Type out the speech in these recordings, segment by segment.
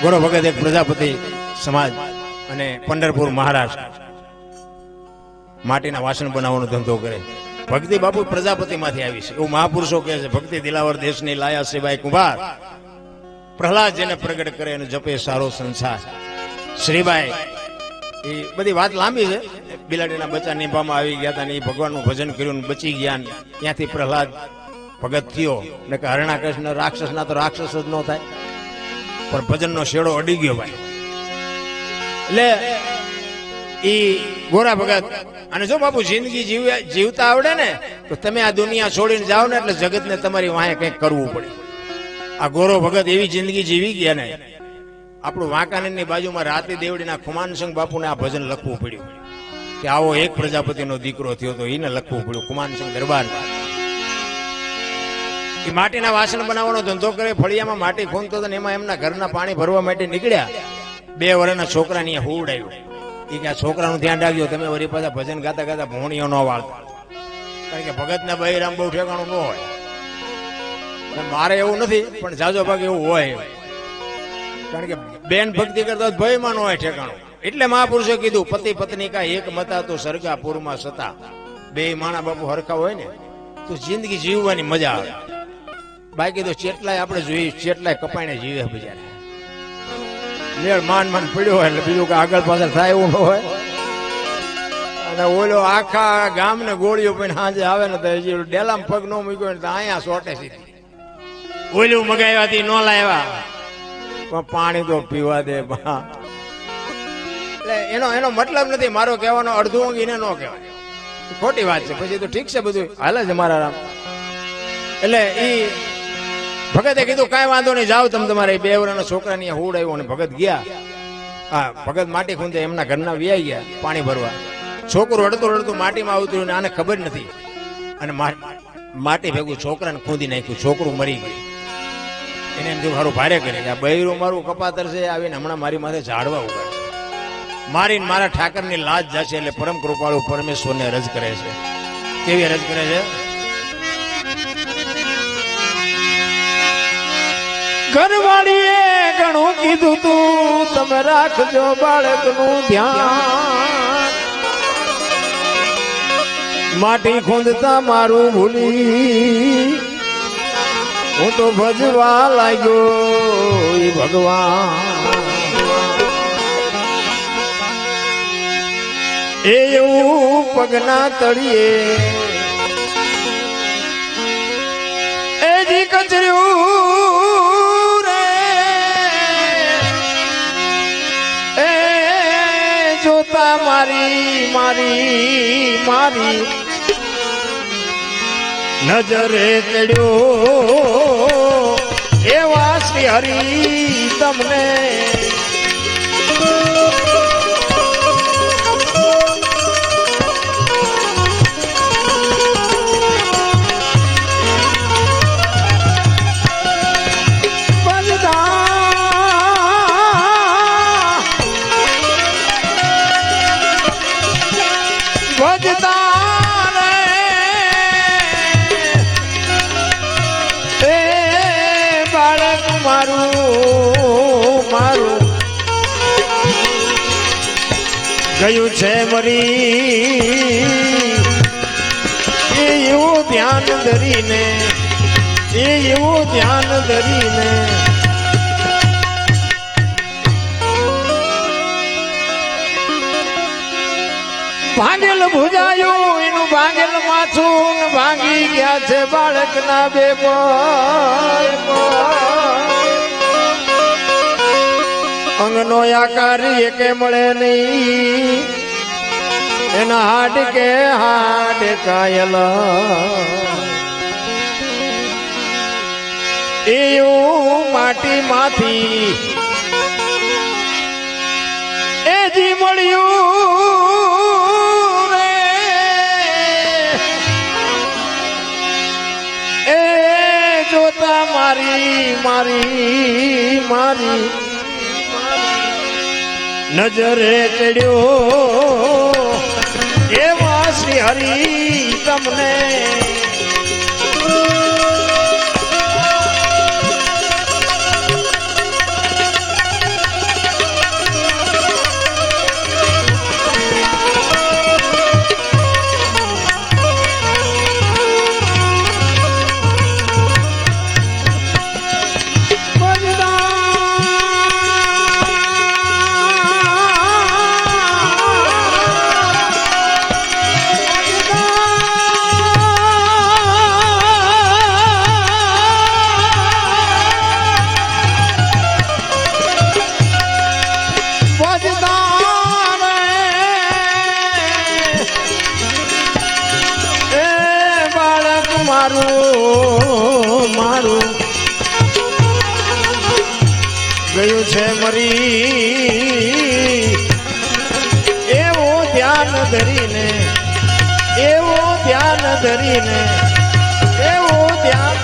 ગોરો ભગત એક પ્રજાપતિ સમાજ અને પંઢરપુર મહારાષ્ટ્ર માટીના વાસણ બનાવવાનો ધંધો કરે. ભક્તિ બાપુ પ્રજાપતિમાંથી આવી છે એવું મહાપુરુષો કહે છે. ભક્તિ દિલાવર દેશની લાયા સિવાય કુંભાર, પ્રહલાદ જેને પ્રગટ કરે અને જપે સારો સંસાર. શ્રીબાઈ એ બધી વાત લાંબી છે. બિલાડીના બચ્ચા નિભામાં આવી ગયા હતા ને એ ભગવાનનું ભજન કર્યું ને બચી ગયા. ત્યાંથી પ્રહલાદ ભગત થયો ને કે હરણા કૃષ્ણ રાક્ષસના તો રાક્ષસ જ ન થાય, પણ ભજનનો શેડો અડી ગયો ભાઈ. એટલે ઈ ગોરા ભગત અને જો બાપુ જિંદગી જીવતા આવડે ને તો તમે આ દુનિયા છોડીને જાઓ ને એટલે જગતને તમારી વાંહે કંઈક કરવું પડે. આ ગોરો ભગત એવી જિંદગી જીવી ગયા ને આપણું વાંકાનેરની બાજુમાં રાતી દેવડીના ખુમાનસિંહ બાપુને આ ભજન લખવું પડ્યું કે આવો એક પ્રજાપતિનો દીકરો થયો તો એને લખવું પડ્યું. ખુમાનસિંહ દરબાર એ માટીના વાસણ બનાવવાનો ધંધો કરે. ફળિયામાં માટી ખૂંદતો હતો ને એમાં એમના ઘરના પાણી ભરવા માટે નીકળ્યા. 2 વર્ષના છોકરાને હુવડાવ્યું. એ કે આ છોકરાનું ધ્યાન રાખજો, તમે વળી પાછા ભજન ગાતા ગાતા ભોણીઓ ન વાળતા, કારણ કે ભગતના બૈરામ બહુ ઠેકાણું ન હોય. મારે એવું નથી પણ જાજો ભાગ એવું હોય, કારણ કે બેન ભક્તિ કરતા ભયમાં ન હોય ઠેકાણું. એટલે મહાપુરુષે કીધું પતિ પત્ની કા એક મતા તો સરગાપુરમાં સતા. 2 માણા બાપુ હરખા હોય ને તો જિંદગી જીવવાની મજા આવે. બાકી તો ચેટલાય આપણે જોઈએ ચેટલાય કપાઈને જીવે બિચારા. મેળ માન પડ્યો હોય એટલે બીજું કે આગળ પાછળ થાય એવું ન હોય. અને ઓલો આખા ગામને ગોળીઓ પણ સાંજે આવે ને તો ડેલામાં પગ ન મૂક્યો ને તો અહીંયા સોટે સીધી. ઓલું મગાવ્યાથી ન લાવ્યા પણ પાણી તો પીવા દે. એટલે એનો મતલબ નથી મારો કહેવાનો અડધું ઊંઘીને ન કહેવાય, ખોટી વાત છે. પછી તો ઠીક છે બધું હાલે છે મારા રામ. એટલે ઈ ભગતે કીધું કાંઈ વાંધો નહીં, જાઓ તમે તમારે 2 વર્ષના છોકરાને હુડ આવ્યો અને ભગત ગયા. હા, ભગત માટી ખૂંદે એમના ઘરના વ્યાઈ ગયા પાણી ભરવા. છોકરું રડતું રડતું માટીમાં આવતું ને આને ખબર નથી અને માટી ભેગું છોકરાને ખૂંદી નાખ્યું. છોકરું મરી ગયું. એને એમ થયું મારું ભારે કરે આ બૈરું મારું કપાતર છે આવીને હમણાં મારી માથે ઝાડવા ઉગાડશે, મારીને મારા ઠાકરની લાજ જશે. એટલે પરમ કૃપાળુ પરમેશ્વરને રજ કરે છે. કેવી રજ કરે છે? ઘરવાળીએ ઘણું કીધું તું તમે રાખજો બાળકનું ધ્યાન. માટી ખૂંદતા મારું ભૂલી હું તો ભજવા લાગ્યો એ ભગવાન. એ એવું પગના તળિયે એ જી કચર્યું રે એ જોતા મારી મારી મારી નજરે ચડ્યો એવા શ્રી હરી તમને ગયું છે મરી એવું ધ્યાન ધરીને એવું ધ્યાન ધરીને ભાંગેલ ભુજાયું એનું ભાંગેલ માથું ભાંગી ગયા છે બાળકના 2 અંગનો આકાર એકે મળે નહીં એના હાડ કાયલ એવું માટીમાંથી એ જી મળ્યું રે એ જોતા મારી મારી મારી નજરે ચડ્યો એવા શ્રી હરી તમને મારું મારું ગયું છે મરી એવું ધ્યાન ધરીને એવું ધ્યાન ધરીને એવું ધ્યાન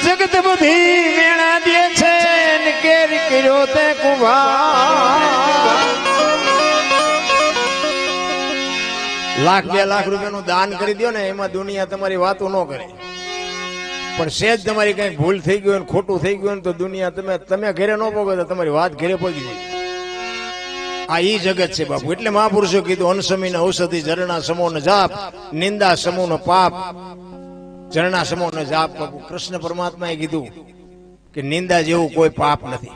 જગત બધી વેણા દે છે ને કેરી કર્યો તે કુંભાર લાખ 2 લાખ રૂપિયાનું દાન કરી દો ને એમાં દુનિયા તમારી વાતો ન કરે પણ સેજ તમારી કઈ ભૂલ થઈ ગયું ને ખોટું થઈ ગયું તો દુનિયા તમે ઘરે ન પોગો તો તમારી વાત ઘરે પગી જાય આ ઈ જગત છે બાપુ એટલે મહાપુરુષો કીધું અનસમીન ઔષધિ ઝરણા સમો ન જાપ નિંદા સમો નો પાપ ઝરણા સમો ન જાપ બાપુ કૃષ્ણ પરમાત્માએ કીધું કે નિંદા જેવું કોઈ પાપ નથી